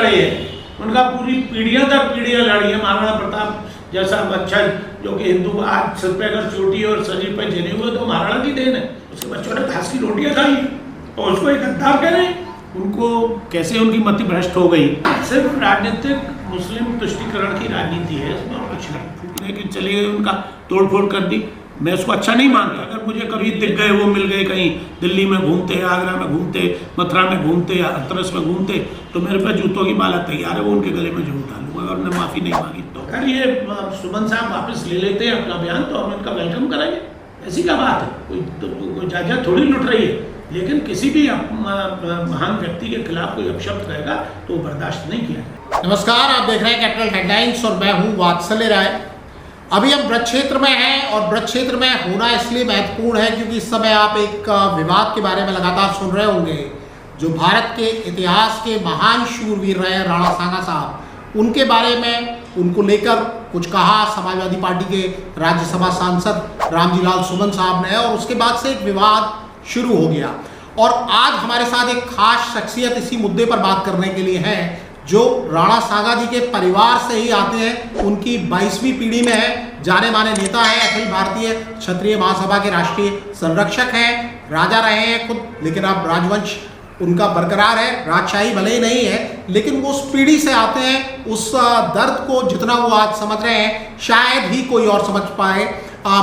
लड़े हैं, उनका पूरी पीढ़ियां दर पीढ़ियां लड़ी है। महाराणा प्रताप जैसा बच्चा जो कि हिंदू आज सिर पे अगर चोटी और शरीर पे जने हुए तो महाराणा की देन है। उसके बच्चों ने घास की रोटियां खाई और उसको एक गद्दार कह रहे हैं। उनको कैसे उनकी मति भ्रष्ट हो गई। सिर्फ राजनीतिक मुस्लिम तुष्टिकरण की राजनीति है, इसमें और कुछ नहीं। लेकिन चलिए उनका तोड़फोड़ कर दी, मैं उसको अच्छा नहीं मानता। अगर मुझे कभी दिख गए, वो मिल गए कहीं दिल्ली में घूमते, आगरा में घूमते, मथुरा में घूमते, हाथरस में घूमते, तो मेरे पे जूतों की माला तैयार है, वो उनके गले में जरूर डालूंगा अगर उन्होंने माफ़ी नहीं मांगी तो। अगर ये सुमन साहब वापस ले लेते हैं अपना बयान तो हम इनका वेलकम करेंगे, ऐसी क्या बात है। कोई जायजा थोड़ी लुट रही है। लेकिन किसी भी महान व्यक्ति के खिलाफ कोई अपशब्द रहेगा तो वो बर्दाश्त नहीं किया जाएगा। नमस्कार, आप देख रहे हैं कैपिटल हेडलाइंस और मैं हूं वात्सल्य राय। अभी हम ब्रज क्षेत्र में हैं और ब्रज क्षेत्र में होना इसलिए महत्वपूर्ण है क्योंकि इस समय आप एक विवाद के बारे में लगातार सुन रहे होंगे। जो भारत के इतिहास के महान शूरवीर रहे राणा सांगा साहब, उनके बारे में उनको लेकर कुछ कहा समाजवादी पार्टी के राज्यसभा सांसद रामजीलाल सुमन साहब ने, और उसके बाद से एक विवाद शुरू हो गया। और आज हमारे साथ एक खास शख्सियत इसी मुद्दे पर बात करने के लिए है, जो राणा सांगा जी के परिवार से ही आते हैं। उनकी 22वीं पीढ़ी में है, जाने माने नेता है, अखिल भारतीय क्षत्रिय महासभा के राष्ट्रीय संरक्षक हैं, राजा रहे हैं खुद, लेकिन अब राजवंश उनका बरकरार है। राजशाही भले ही नहीं है, लेकिन वो उस पीढ़ी से आते हैं। उस दर्द को जितना वो आज समझ रहे हैं शायद ही कोई और समझ पाए।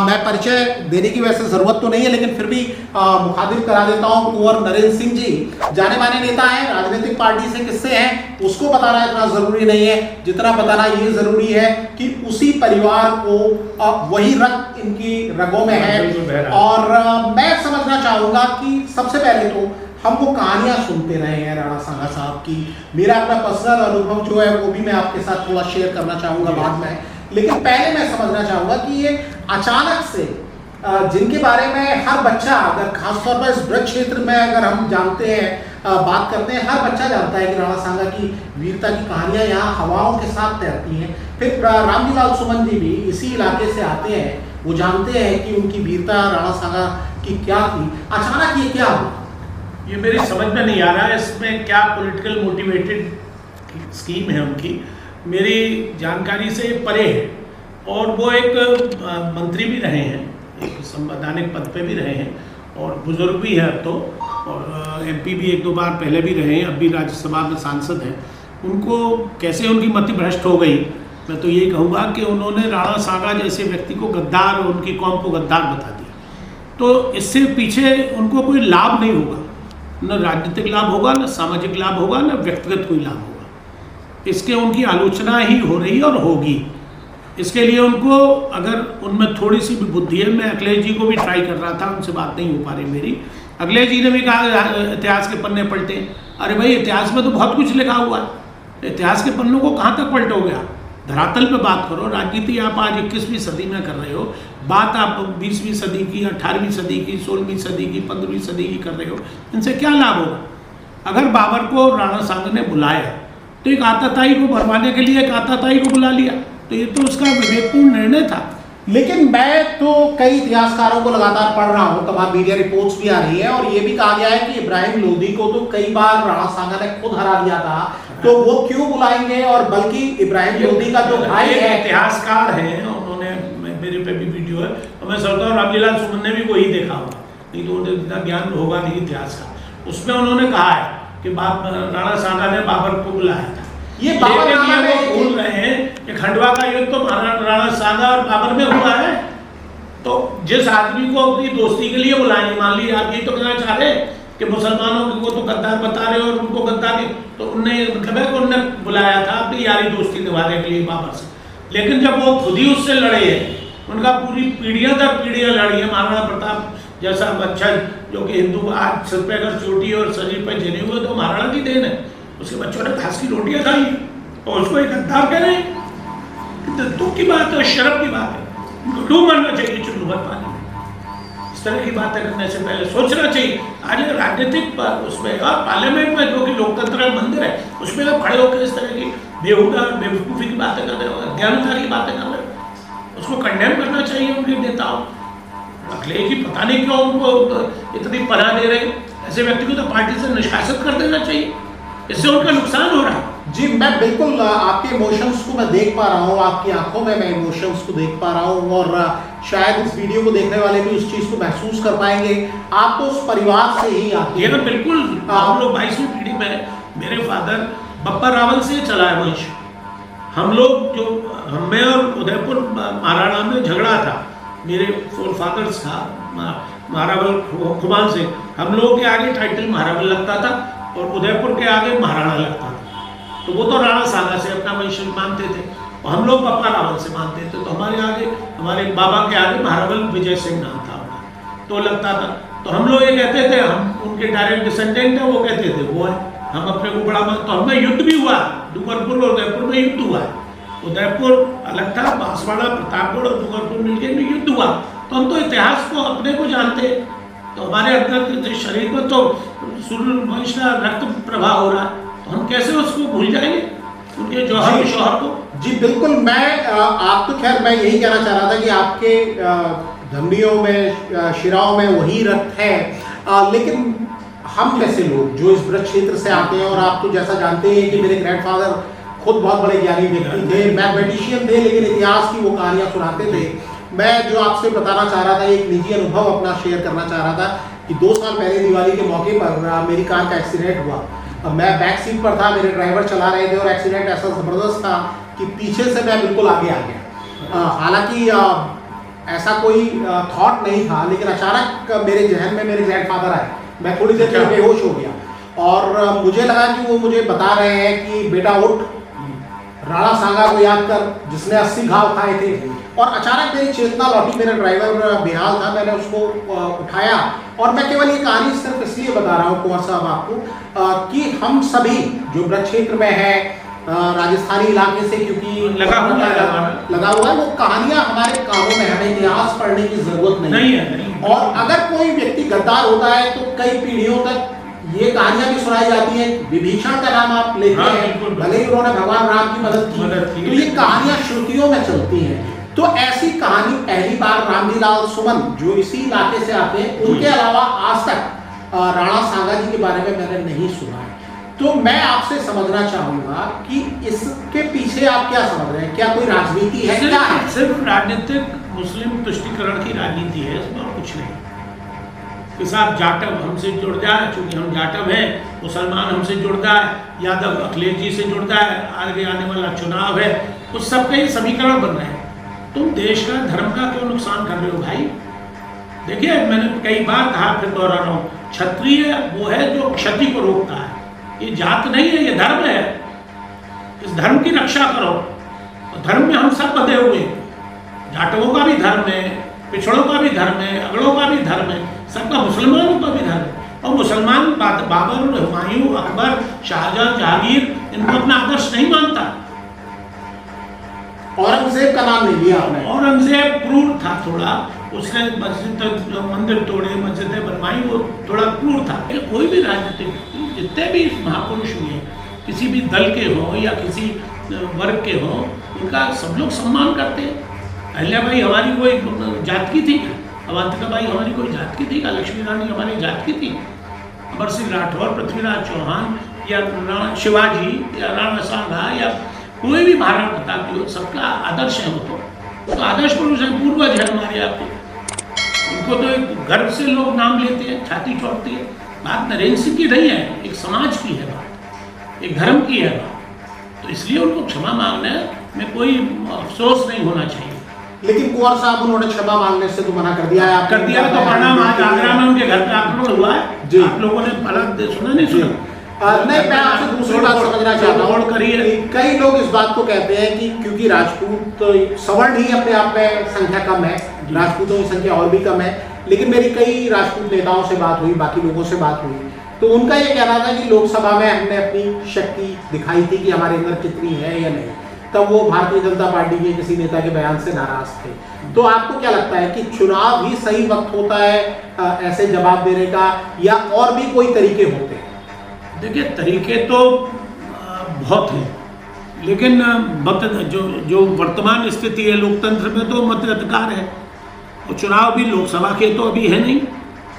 मैं परिचय देने की वैसे जरूरत तो नहीं है, लेकिन फिर भी मुखातिब करा देता हूँ। कुंवर नरेंद्र सिंह जी जाने माने नेता हैं, राजनीतिक पार्टी से किससे हैं उसको बताना इतना जरूरी नहीं है, जितना बताना ये जरूरी है कि उसी परिवार को वही रक्त इनकी रगों में है। और मैं समझना चाहूंगा कि सबसे पहले तो हम वो कहानियां सुनते रहे हैं राणा सांगा साहब की। मेरा अपना पर्सनल अनुभव जो है वो भी मैं आपके साथ थोड़ा शेयर करना चाहूंगा बाद में, लेकिन पहले मैं समझना चाहूंगा कि ये अचानक से जिनके बारे में हर बच्चा, अगर खासतौर पर इस ब्रज क्षेत्र में अगर हम जानते हैं, बात करते हैं, हर बच्चा जानता है कि राणा सांगा की वीरता की कहानियां यहाँ हवाओं के साथ तैरती हैं। फिर रामजीलाल सुमन जी भी इसी इलाके से आते हैं, वो जानते हैं कि उनकी वीरता राणा सांगा की क्या थी। अचानक ये क्या हुआ, ये मेरी समझ में नहीं आ रहा है। इसमें क्या पॉलिटिकल मोटिवेटेड स्कीम है उनकी, मेरी जानकारी से परे है। और वो एक मंत्री भी रहे हैं, एक संवैधानिक पद पे भी रहे हैं, और बुजुर्ग भी है अब तो, और एमपी भी एक दो बार पहले भी रहे हैं, अब भी राज्यसभा में सांसद हैं। उनको कैसे उनकी मति भ्रष्ट हो गई, मैं तो यही कहूँगा कि उन्होंने राणा सांगा जैसे व्यक्ति को गद्दार और उनकी कौम को गद्दार बता दिया। तो इससे पीछे उनको कोई लाभ नहीं होगा, न राजनीतिक लाभ होगा, न सामाजिक लाभ होगा, न व्यक्तिगत कोई लाभ होगा। इसके उनकी आलोचना ही हो रही है और होगी। इसके लिए उनको अगर उनमें थोड़ी सी भी बुद्धि है, मैं अखिलेश जी को भी ट्राई कर रहा था, उनसे बात नहीं हो पा रही मेरी। अखिलेश जी ने भी कहा इतिहास के पन्ने पलटे। अरे भाई, इतिहास में तो बहुत कुछ लिखा हुआ है, इतिहास के पन्नों को कहाँ तक पलटोगे आप? धरातल पे बात करो। राजनीति आप आज 21वीं सदी में कर रहे हो, बात आप 20वीं सदी की, 18वीं सदी की, 16वीं सदी की, 15वीं सदी की कर रहे हो। इनसे क्या लाभ होगा? अगर बाबर को राणा सांगा ने बुलाया तो एक आताताई को भरवाने के लिए एक आताताई को बुला लिया, तो ये तो उसका विवेकपूर्ण निर्णय था। लेकिन मैं तो कई इतिहासकारों को लगातार पढ़ रहा हूँ, तमाम मीडिया रिपोर्ट्स भी आ रही है, और ये भी कहा गया है कि इब्राहिम लोदी को तो कई बार राणा सांगा ने खुद हरा दिया था, तो वो क्यों बुलाएंगे? और बल्कि इब्राहिम लोदी का जो भाई है, इतिहासकार हैं, उन्होंने, मेरे पे भी वीडियो है, और मैं समझता हूँ रामजीलाल सुमन ने भी वही देखा होगा, नहीं तो उन्हें इतना ज्ञान होगा नहीं इतिहास का। उसमें उन्होंने कहा है कि राणा सांगा ने बाबर को बुलाया था। ये बाबर वो भूल रहे हैं कि खंडवा का युद्ध तो राणा सांगा और बाबर में हुआ है। तो जिस आदमी को अपनी दोस्ती के लिए बुलाएंगे, मान लीजिए आप ये तो कहना चाह रहे कि मुसलमानों को तो गद्दार बता रहे हो और उनको गद्दार नहीं, तो उनने मतलब है कि उनने बुलाया था अपनी यारी दोस्ती निभाने के लिए बाबर से। लेकिन जब वो खुद ही उससे लड़े हैं, उनका पूरी पीढ़ियां दर पीढ़ियां लड़ी है। महाराणा प्रताप जैसा बच्चा जो कि हिंदू आज सिर पे अगर चोटी और शरीर पे जने हुए तो महाराणा की देन है। उसके बच्चों ने घास की रोटियां खाई और उसको एक गद्दार कह रहे हैं। दुख की बात है, शर्म की बात है। डूब मरना चाहिए चुल्लू भर पानी में। इस तरह की बातें करने से पहले सोचना चाहिए। आज राजनीतिक उसमें और पार्लियामेंट में जो कि लोकतंत्र का मंदिर है, उसमें आप खड़े होकर इस तरह की बेहुदा बेवकूफ़ी की बातें कर रहे हो, अज्ञानता की बातें कर रहे हो, उसको कंडेम करना चाहिए उनके नेताओं। अखिलेश जी पता नहीं क्यों उनको इतनी पनाह दे रहे हैं। ऐसे व्यक्ति को तो पार्टी से निष्कासित कर देना चाहिए, इससे उनका नुकसान हो रहा है। जी, मैं बिल्कुल आपके इमोशंस को मैं देख पा रहा हूँ, आपकी आंखों में मैं इमोशंस को देख पा रहा हूँ और शायद इस वीडियो को देखने वाले भी उस चीज़ को महसूस कर पाएंगे। आप तो उस परिवार से ही आते ये हैं। तो बिल्कुल, हम लोग 22वीं पीढ़ी में, मेरे फादर बप्पा रावल से चला है वंश। हम लोग जो, हमें और उदयपुर महाराणा में झगड़ा था, मेरे फोर फादर्स था महारावल खुमान से, हम लोगों के आगे टाइटल महारावल लगता था और उदयपुर के आगे महाराणा लगता था। तो वो तो राणा सागा से अपना वंश मानते थे और हम लोग बप्पा रावल से मानते थे। तो हमारे आगे, हमारे बाबा के आगे महारावल विजय सिंह नाम था उनका, तो लगता था। तो हम लोग ये कहते थे हम उनके डायरेक्ट डिसेंडेंट हैं, वो कहते थे वो है, हम अपने को बड़ा मान। तो हमें युद्ध भी हुआ, डूंगरपुर और उदयपुर में युद्ध हुआ है। उदयपुर अलग था, बांसवाड़ा, प्रतापगढ़ और डूंगरपुर मिलकर भी युद्ध हुआ। तो हम तो इतिहास को अपने को जानते हैं, तो हमारे अंदर शरीर में तो सूर्यवंश का रक्त प्रवाह हो रहा है, तो हम कैसे उसको भूल जाएंगे, उनके जौहर शौहर को। जी बिल्कुल, मैं आप तो खैर मैं यही कहना चाह रहा था कि आपके धमनियों में, शिराओं में वही रक्त है, लेकिन हम जैसे लोग जो इस ब्रज क्षेत्र से आते हैं, और आप तो जैसा जानते हैं कि मेरे ग्रैंडफादर खुद बहुत बड़े ज्ञानी व्यक्ति थे, मैथमेटिशियन थे, लेकिन इतिहास की वो कहानियाँ सुनाते थे। मैं जो आपसे बताना चाह रहा था, एक निजी अनुभव अपना शेयर करना चाह रहा था कि 2 साल पहले दिवाली के मौके पर मेरी कार का एक्सीडेंट हुआ। मैं बैक सीट पर था, मेरे ड्राइवर चला रहे थे और एक्सीडेंट ऐसा ज़बरदस्त था कि पीछे से मैं बिल्कुल आगे आ गया। हालांकि ऐसा कोई थॉट नहीं था, लेकिन अचानक मेरे जहन में मेरे ग्रैंडफादर आए, मैं थोड़ी देर में बेहोश हो गया और मुझे लगा कि वो मुझे बता रहे हैं कि बेटा उठ, राणा सांगा को याद कर जिसने 80 घाव खाए थे। और अचानक मेरी चेतना लौटी, मेरा ड्राइवर बेहाल था, मैंने उसको उठाया। और मैं केवल ये कहानी सिर्फ इसलिए बता रहा हूँ कुंवर साहब आपको कि हम सभी जो ब्रज क्षेत्र में है, राजस्थानी इलाके से, क्योंकि लगा हुआ है, वो कहानियाँ हमारे कानों में, हमें इतिहास पढ़ने की जरूरत नहीं है। और अगर कोई व्यक्ति गद्दार होता है तो कई पीढ़ियों तक ये कहानियां भी सुनाई जाती हैं। विभीषण का नाम आप लेते हैं, भले ही उन्होंने भगवान राम की मदद की, तो ये कहानियां श्रुतियों में चलती हैं। तो ऐसी कहानी पहली बार रामजीलाल सुमन जो इसी इलाके से आते हैं, उनके अलावा आज तक राणा सांगा जी के बारे में मैंने नहीं सुना है। तो मैं आपसे समझना चाहूंगा कि इसके पीछे आप क्या समझ रहे हैं, क्या कोई राजनीति है? क्या है? सिर्फ राजनीतिक मुस्लिम तुष्टिकरण की राजनीति है, इसमें कुछ नहीं। कि साहब जाटव हमसे जुड़ जाए, चूंकि हम जाटव हैं, मुसलमान हमसे जुड़ जाए, यादव अखिलेश जी से जुड़ जाए, आगे आने वाला चुनाव है, उस सब के समीकरण बन रहे हैं। तुम देश का, धर्म का क्यों नुकसान कर रहे हो भाई? देखिए, मैंने कई बार कहा, फिर दोहरा रहा हूँ, क्षत्रिय वो है जो क्षति को रोकता है। ये जात नहीं है, ये धर्म है। इस धर्म की रक्षा करो। तो धर्म में हम सब बंधे हुए, जाटवों का भी धर्म है, पिछड़ों का भी धर्म है, अगड़ों का भी धर्म है, सबका, मुसलमानों का भी धर्म है। और मुसलमान बाबर, हुमायूं, अकबर, शाहजहां, जहांगीर, इनको अपना आदर्श नहीं मानता। औरंगजेब का नाम नहीं लिया आपने। औरंगजेब क्रूर था थोड़ा, उसने मस्जिद, मंदिर तोड़े, मस्जिदें बनवाई, वो थोड़ा क्रूर था। कोई भी राजनीतिक, जितने भी महापुरुष हुए, किसी भी दल के हों या किसी वर्ग के हों, उनका सब लोग सम्मान करते हैं। अहिल्याबाई हमारी कोई जात की थी, अवंतिकाबाई हमारी कोई जात की थी, लक्ष्मी रानी हमारी जात की थी, अमर सिंह राठौर, पृथ्वीराज चौहान या शिवाजी या राणा सांगा या कोई भी महाराणा प्रताप की हो, सबका आदर्श है। वो तो आदर्श पुरुष है, पूर्वज है हमारे आपके। उनको तो एक गर्व से लोग नाम लेते हैं, छाती चौड़ती है। बात नरेंद्र सिंह की नहीं है, एक समाज की है बात, एक धर्म की है बात। तो इसलिए उनको क्षमा मांगने में कोई अफसोस नहीं होना चाहिए। लेकिन कुंवर साहब, उन्होंने क्षमा मांगने से तो मना कर दिया है। कर दिया तो परिणाम आज आगरा में उनके घर पे आक्रमण हुआ है जी। आप लोगों ने अलग सुना नहीं सुना? नहीं, मैं आपसे दूसरी बात समझना चाहता हूँ। कई लोग इस बात को कहते हैं कि क्योंकि राजपूत सवर्ण ही अपने आप में संख्या कम है, राजपूतों की संख्या और भी कम है, लेकिन मेरी कई राजपूत नेताओं से बात हुई, बाकी लोगों से बात हुई, तो उनका ये कहना था कि लोकसभा में हमने अपनी शक्ति दिखाई थी कि हमारे अंदर कितनी है या नहीं। तब वो भारतीय जनता पार्टी के किसी नेता के बयान से नाराज थे। तो आपको क्या लगता है कि चुनाव ही सही वक्त होता है ऐसे जवाब देने का, या और भी कोई तरीके होते हैं? देखिए, तरीके तो बहुत हैं, लेकिन मत जो वर्तमान स्थिति है लोकतंत्र में, तो मताधिकार है। और चुनाव भी लोकसभा के तो अभी है नहीं,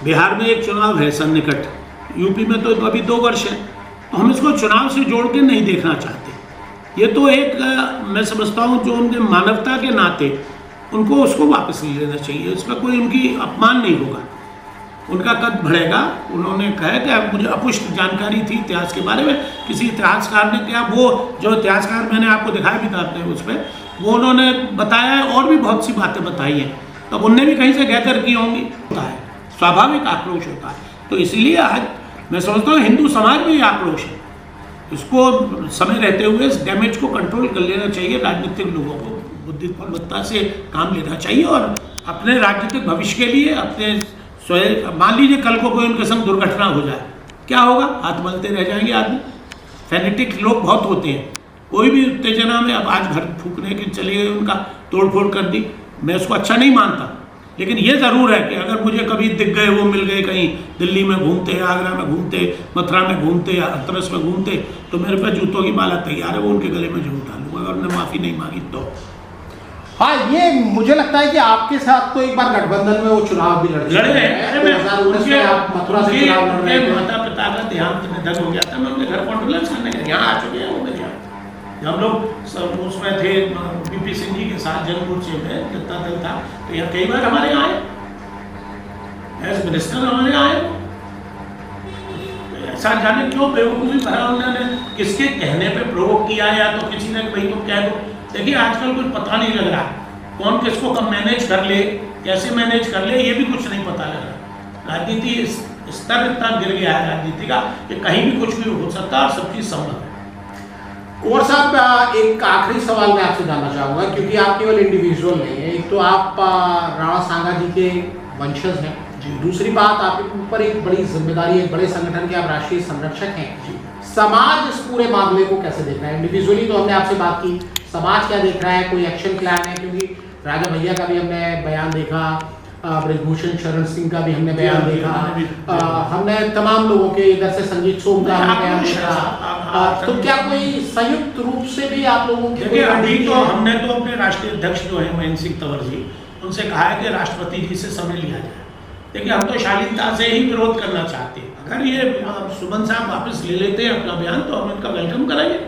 बिहार में एक चुनाव है सन्निकट, यूपी में तो अभी 2 वर्ष है। तो हम इसको चुनाव से जोड़ के नहीं देखना चाहते। ये तो एक मैं समझता हूँ जो उनके मानवता के नाते उनको उसको वापस ले लेना चाहिए, इसमें कोई उनकी अपमान नहीं होगा, उनका कद बढ़ेगा। उन्होंने कहा कि मुझे अपुष्ट जानकारी थी इतिहास के बारे में, किसी इतिहासकार ने क्या, वो जो इतिहासकार मैंने आपको दिखाया भी था अपने उस पर, वो उन्होंने बताया है और भी बहुत सी बातें बताई हैं, तब उनने भी कहीं से गहकर की होंगी। होता है, स्वाभाविक आक्रोश होता है। तो इसलिए आज मैं समझता हूँ हिंदू समाज में ये आक्रोश है, इसको समय रहते हुए इस डैमेज को कंट्रोल कर लेना चाहिए। राजनीतिक लोगों को बुद्धिमत्ता से काम लेना चाहिए और अपने राजनीतिक भविष्य के लिए अपने स्वयं, मान लीजिए कल को कोई उनके संग दुर्घटना हो जाए, क्या होगा? हाथ मलते रह जाएंगे आदमी। फैनेटिक लोग बहुत होते हैं, कोई भी उत्तेजना में, अब आज घर फूकने के चले गए, उनका तोड़फोड़ कर दी, मैं उसको अच्छा नहीं मानता, लेकिन ये ज़रूर है कि अगर मुझे कभी दिख गए, वो मिल गए कहीं दिल्ली में घूमते, आगरा में घूमते, मथुरा में घूमते, हाथरस में घूमते, तो मेरे पे जूतों की माला तैयार है, वो उनके गले में जरूर डालूंगा अगर उन्होंने माफ़ी नहीं मांगी तो। हाँ, ये मुझे लगता है कि आपके साथ तो एक बार गठबंधन में वो चुनाव भी लड़े हैं। 2019 में आप मथुरा से चुनाव लड़ रहे थे। माता पिता का देहांत निधन हो गया था, मैं उनके घर कॉन्डोलेंस करने गया, यहाँ आ चुके हैं वो मेरे यहाँ। हम लोग सब उसमें थे बीपी सिंह जी के साथ जन्मोत्सव में, जनता दल था, तो यहाँ कई बार हमारे यहाँ आए, एज मिनिस्टर हमारे यहाँ आए। ऐसा जाने क्यों बेवकूफ़ी भरा उन्होंने, किसके कहने पे प्रोवोक किया, या तो किसी ने भाई तो कह दो। देखिए आजकल कुछ पता नहीं लग रहा, कौन किसको कब मैनेज कर ले, कैसे मैनेज कर ले, ये भी कुछ नहीं पता लग रहा। राजनीति स्तर इतना गिर गया है राजनीति का कि कहीं भी कुछ भी हो सकता है और सब चीज़ संभव है। कुंवर साहब, एक आखिरी सवाल मैं आपसे जानना चाहूँगा, क्योंकि आप केवल इंडिविजुअल नहीं है, एक तो आप राणा सांगा जी के वंशज हैं, दूसरी बात आपके ऊपर एक बड़ी जिम्मेदारी, एक बड़े संगठन के आप राष्ट्रीय संरक्षक हैं। समाज इस पूरे मामले को कैसे देख रहा है? इंडिविजुअली तो हमने आपसे बात की, समाज क्या देख रहा है, कोई एक्शन प्लान है? क्योंकि राजा भैया का भी हमने बयान देखा, ब्रजभूषण शरण सिंह का भी हमने बयान देखा, हमने तमाम लोगों के, इधर से संजीत सोम का हमने बयान देखा, तो क्या कोई संयुक्त रूप से भी आप लोगों के? देखिए अभी तो हमने तो अपने राष्ट्रीय अध्यक्ष जो है महेंद्र सिंह तंवर जी, उनसे कहा है कि राष्ट्रपति जी से समय लिया जाए। देखिए हम तो शालीनता से ही विरोध करना चाहते हैं, अगर ये सुमन साहब वापस ले लेते हैं अपना बयान तो हम इनका वेलकम करेंगे,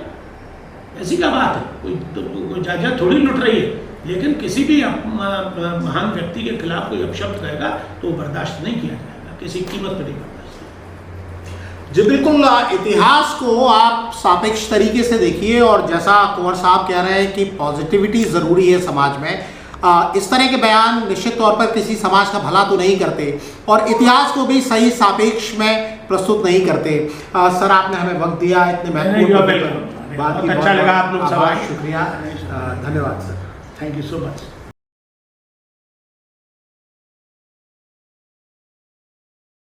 ऐसी क्या बात है, कोई जायजा थोड़ी लुट रही है। लेकिन किसी भी महान व्यक्ति के खिलाफ कोई अपशब्द कहेगा तो बर्दाश्त नहीं किया जाएगा, किसी कीमत पर नहीं बर्दाश्त। जी बिल्कुल, इतिहास को आप सापेक्ष तरीके से देखिए, और जैसा कुंवर साहब कह रहे हैं कि पॉजिटिविटी ज़रूरी है समाज में, इस तरह के बयान निश्चित तौर पर किसी समाज का भला तो नहीं करते और इतिहास को भी सही सापेक्ष में प्रस्तुत नहीं करते। सर, आपने हमें वक्त दिया, इतने महत्वपूर्ण बहुत अच्छा लगा आप लोग, शुक्रिया, धन्यवाद sir, thank you so much.